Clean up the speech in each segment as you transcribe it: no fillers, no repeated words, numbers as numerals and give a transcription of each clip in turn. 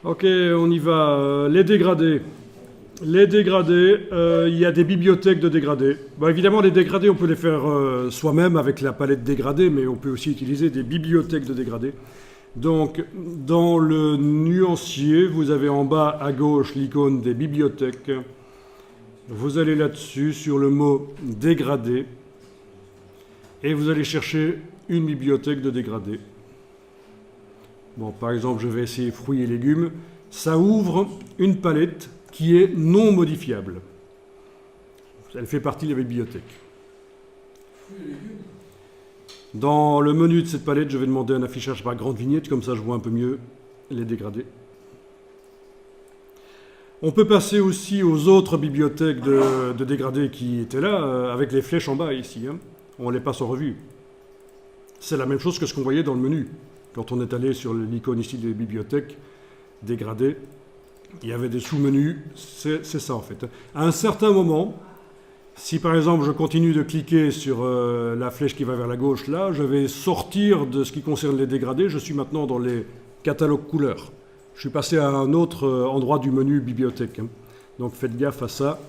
Ok, on y va. Les dégradés. Les dégradés, il y a des bibliothèques de dégradés. Bon, évidemment, les dégradés, on peut les faire soi-même avec la palette dégradée, mais on peut aussi utiliser des bibliothèques de dégradés. Donc, dans le nuancier, vous avez en bas à gauche l'icône des bibliothèques. Vous allez là-dessus sur le mot dégradé et vous allez chercher une bibliothèque de dégradés. Bon, par exemple, je vais essayer fruits et légumes. Ça ouvre une palette qui est non modifiable. Elle fait partie de la bibliothèque. Dans le menu de cette palette, je vais demander un affichage par grande vignette, comme ça je vois un peu mieux les dégradés. On peut passer aussi aux autres bibliothèques de dégradés qui étaient là, avec les flèches en bas ici. Hein. On les passe en revue. C'est la même chose que ce qu'on voyait dans le menu. Quand on est allé sur l'icône ici des bibliothèques dégradées, il y avait des sous-menus, c'est ça en fait. À un certain moment, si par exemple je continue de cliquer sur la flèche qui va vers la gauche là, je vais sortir de ce qui concerne les dégradés, je suis maintenant dans les catalogues couleurs. Je suis passé à un autre endroit du menu bibliothèque. Hein. Donc faites gaffe à ça.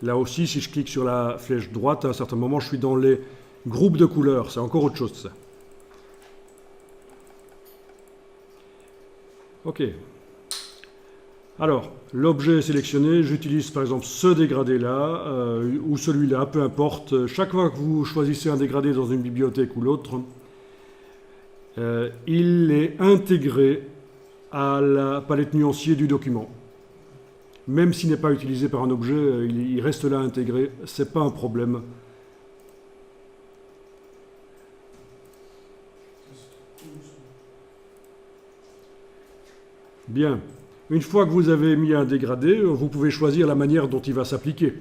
Là aussi, si je clique sur la flèche droite, à un certain moment, je suis dans les groupes de couleurs. C'est encore autre chose ça. Ok. Alors, l'objet est sélectionné. J'utilise par exemple ce dégradé-là ou celui-là, peu importe. Chaque fois que vous choisissez un dégradé dans une bibliothèque ou l'autre, il est intégré à la palette nuancier du document. Même s'il n'est pas utilisé par un objet, il reste là intégré. Ce n'est pas un problème. Bien. Une fois que vous avez mis un dégradé, vous pouvez choisir la manière dont il va s'appliquer.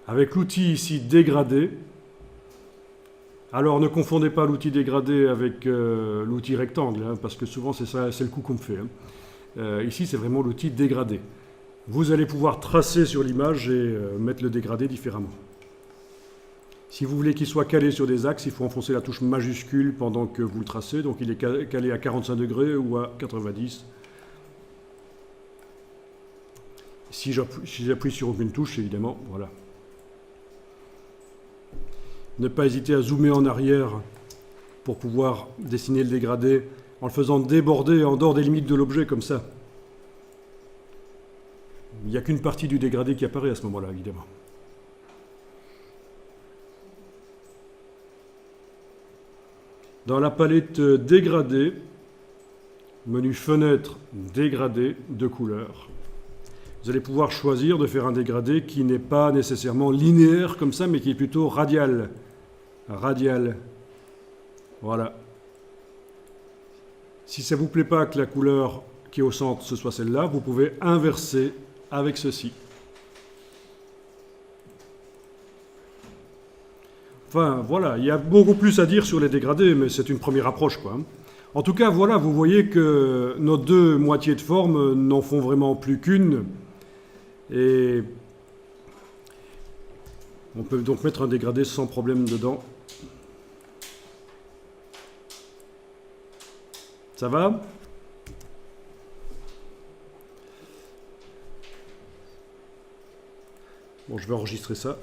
Avec l'outil ici dégradé, alors ne confondez pas l'outil dégradé avec l'outil rectangle, hein, parce que souvent c'est le coup qu'on me fait. Hein. Ici c'est vraiment l'outil dégradé. Vous allez pouvoir tracer sur l'image et mettre le dégradé différemment. Si vous voulez qu'il soit calé sur des axes, il faut enfoncer la touche majuscule pendant que vous le tracez, donc il est calé à 45 degrés ou à 90. Si j'appuie sur aucune touche, évidemment, voilà. Ne pas hésiter à zoomer en arrière pour pouvoir dessiner le dégradé en le faisant déborder en dehors des limites de l'objet, comme ça. Il n'y a qu'une partie du dégradé qui apparaît à ce moment-là, évidemment. Dans la palette dégradé, menu fenêtre dégradé de couleur, vous allez pouvoir choisir de faire un dégradé qui n'est pas nécessairement linéaire comme ça, mais qui est plutôt radial. Radial. Voilà. Si ça ne vous plaît pas que la couleur qui est au centre, ce soit celle-là, vous pouvez inverser avec ceci. Enfin, voilà, il y a beaucoup plus à dire sur les dégradés, mais c'est une première approche, quoi. En tout cas, voilà, vous voyez que nos deux moitiés de forme n'en font vraiment plus qu'une. Et on peut donc mettre un dégradé sans problème dedans. Ça va ? Bon, je vais enregistrer ça.